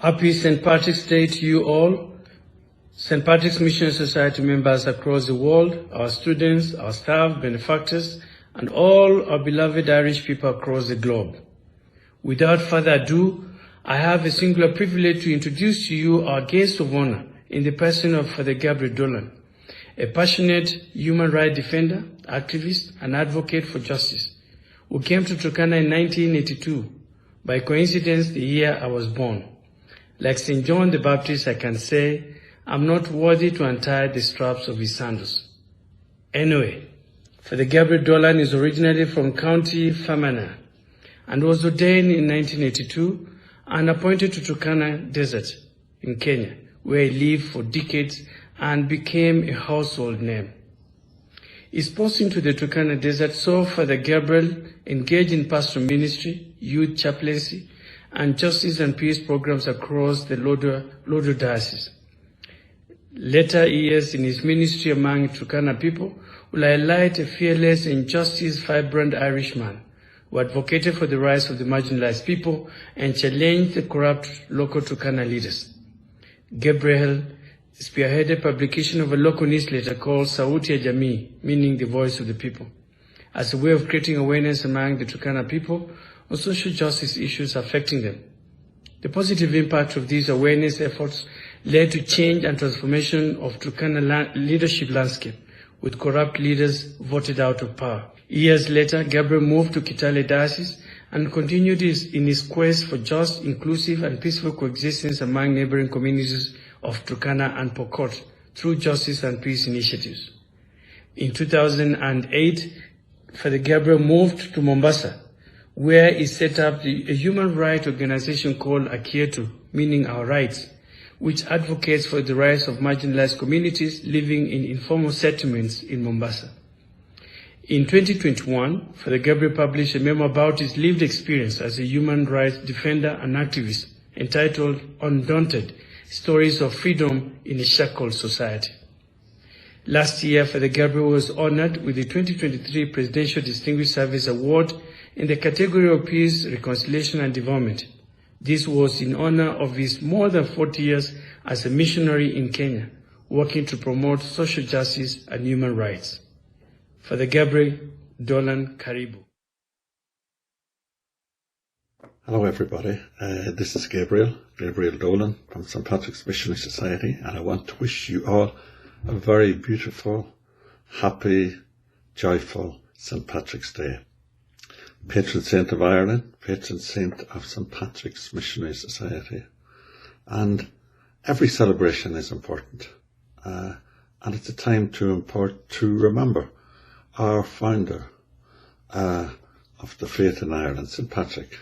Happy St. Patrick's Day to you all. St. Patrick's Missionary Society members across the world, our students, our staff, benefactors, and all our beloved Irish people across the globe. Without further ado, I have a singular privilege to introduce to you our guest of honor in the person of Father Gabriel Dolan, a passionate human rights defender, activist, and advocate for justice, who came to Turkana in 1982, by coincidence the year I was born. Like St. John the Baptist, I can say, I'm not worthy to untie the straps of his sandals. Anyway, Father Gabriel Dolan is originally from County Fermanagh and was ordained in 1982 and appointed to Turkana Desert in Kenya, where he lived for decades and became a household name. His posting to the Turkana Desert saw Father Gabriel engage in pastoral ministry, youth chaplaincy, and justice and peace programs across the Lodo Diocese. Later years in his ministry among Turkana people will highlight a fearless and justice-vibrant Irishman who advocated for the rights of the marginalized people and challenged the corrupt local Turkana leaders. Gabriel spearheaded publication of a local newsletter called Sauti ya Jamii, meaning the voice of the people, as a way of creating awareness among the Turkana people on social justice issues affecting them. The positive impact of these awareness efforts led to change and transformation of Turkana leadership landscape, with corrupt leaders voted out of power. Years later, Gabriel moved to Kitale Diocese and continued in his quest for just, inclusive, and peaceful coexistence among neighboring communities of Turkana and Pokot through justice and peace initiatives. In 2008, Father Gabriel moved to Mombasa, where he set up a human rights organization called Akietu, meaning Our Rights, which advocates for the rights of marginalized communities living in informal settlements in Mombasa. In 2021, Father Gabriel published a memo about his lived experience as a human rights defender and activist entitled Undaunted, Stories of Freedom in a Shackled Society. Last year, Father Gabriel was honored with the 2023 Presidential Distinguished Service Award in the category of Peace, Reconciliation and Development. This was in honor of his more than 40 years as a missionary in Kenya, working to promote social justice and human rights. Father Gabriel Dolan, Karibu. Hello everybody, this is Gabriel Dolan from St. Patrick's Missionary Society, and I want to wish you all a very beautiful, happy, joyful St. Patrick's Day. Patron Saint of Ireland, Patron Saint of St. Patrick's Missionary Society. And every celebration is important. And it's a time to remember our founder of the faith in Ireland, St. Patrick,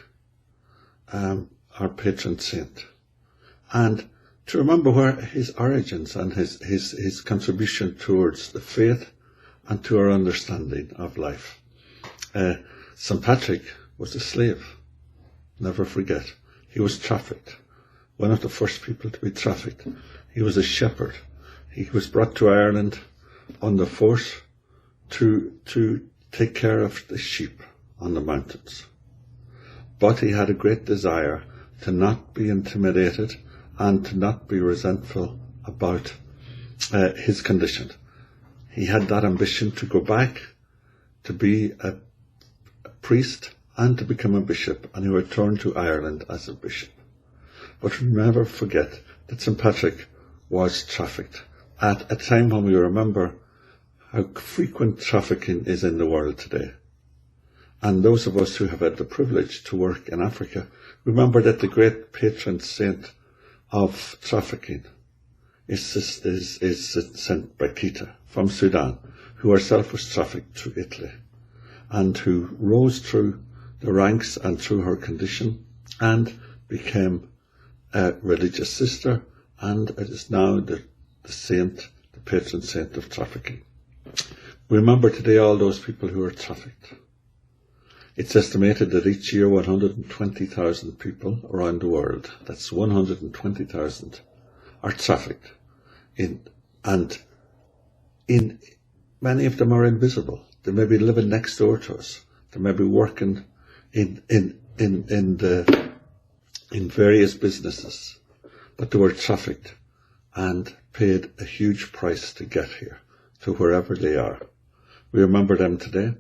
our patron saint. And to remember where his origins and his contribution towards the faith and to our understanding of life. St. Patrick was a slave. Never forget. He was trafficked. One of the first people to be trafficked. He was a shepherd. He was brought to Ireland under force to take care of the sheep on the mountains. But he had a great desire to not be intimidated and to not be resentful about his condition. He had that ambition to go back, to be a priest and to become a bishop, and he returned to Ireland as a bishop. But never forget that St. Patrick was trafficked at a time when we remember how frequent trafficking is in the world today. And those of us who have had the privilege to work in Africa remember that the great patron saint of trafficking is St. Bakita from Sudan, who herself was trafficked to Italy, and who rose through the ranks and through her condition and became a religious sister, and it is now the saint, the patron saint of trafficking. We remember today all those people who are trafficked. It's estimated that each year 120,000 people around the world, that's 120,000, are trafficked, and many of them are invisible. They may be living next door to us. They may be working in various businesses but they were trafficked and paid a huge price to get here, to wherever they are. We remember them today,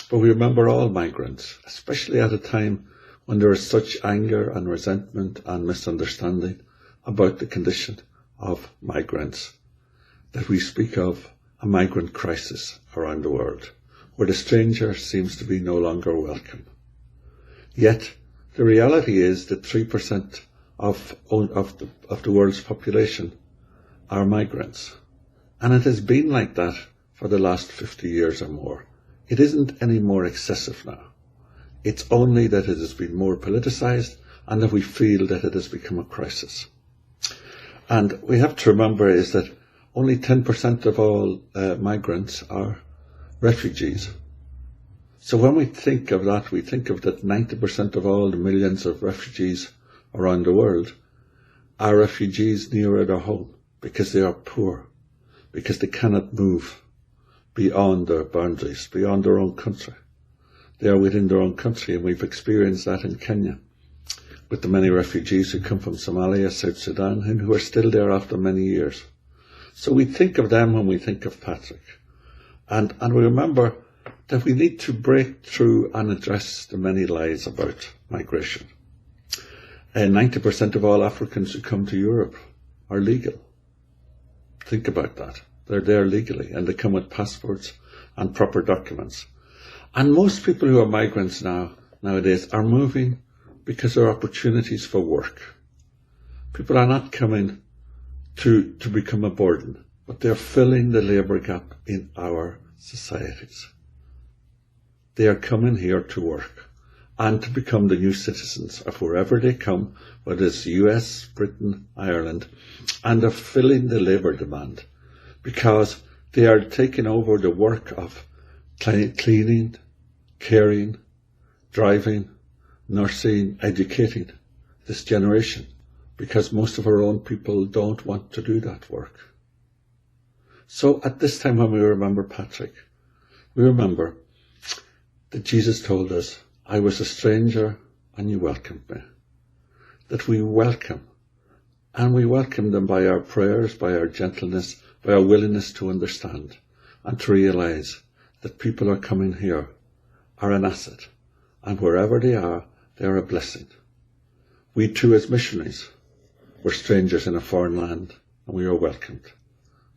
but we remember all migrants, especially at a time when there is such anger and resentment and misunderstanding about the condition of migrants, that we speak of a migrant crisis around the world, where the stranger seems to be no longer welcome. Yet, the reality is that 3% of the world's population are migrants. And it has been like that for the last 50 years or more. It isn't any more excessive now. It's only that it has been more politicized and that we feel that it has become a crisis. And we have to remember is that only 10% of all migrants are refugees. So when we think of that, we think of that 90% of all the millions of refugees around the world are refugees nearer their home because they are poor, because they cannot move beyond their boundaries, beyond their own country. They are within their own country, and we've experienced that in Kenya with the many refugees who come from Somalia, South Sudan, and who are still there after many years. So we think of them when we think of Patrick. And we remember that we need to break through and address the many lies about migration. 90% of all Africans who come to Europe are legal. Think about that. They're there legally, and they come with passports and proper documents. And most people who are migrants nowadays are moving because there are opportunities for work. People are not coming to become a burden, but they're filling the labour gap in our societies. They are coming here to work and to become the new citizens of wherever they come, whether it's US, Britain, Ireland, and they're filling the labour demand because they are taking over the work of cleaning, caring, driving, nursing, educating this generation, because most of our own people don't want to do that work. So at this time when we remember Patrick, we remember that Jesus told us, I was a stranger and you welcomed me. That we welcome, and we welcome them by our prayers, by our gentleness, by our willingness to understand and to realise that people are coming here are an asset, and wherever they are a blessing. We too, as missionaries, were strangers in a foreign land, and we are welcomed.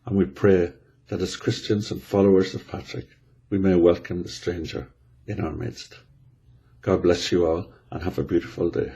And we pray that as Christians and followers of Patrick, we may welcome the stranger in our midst. God bless you all, and have a beautiful day.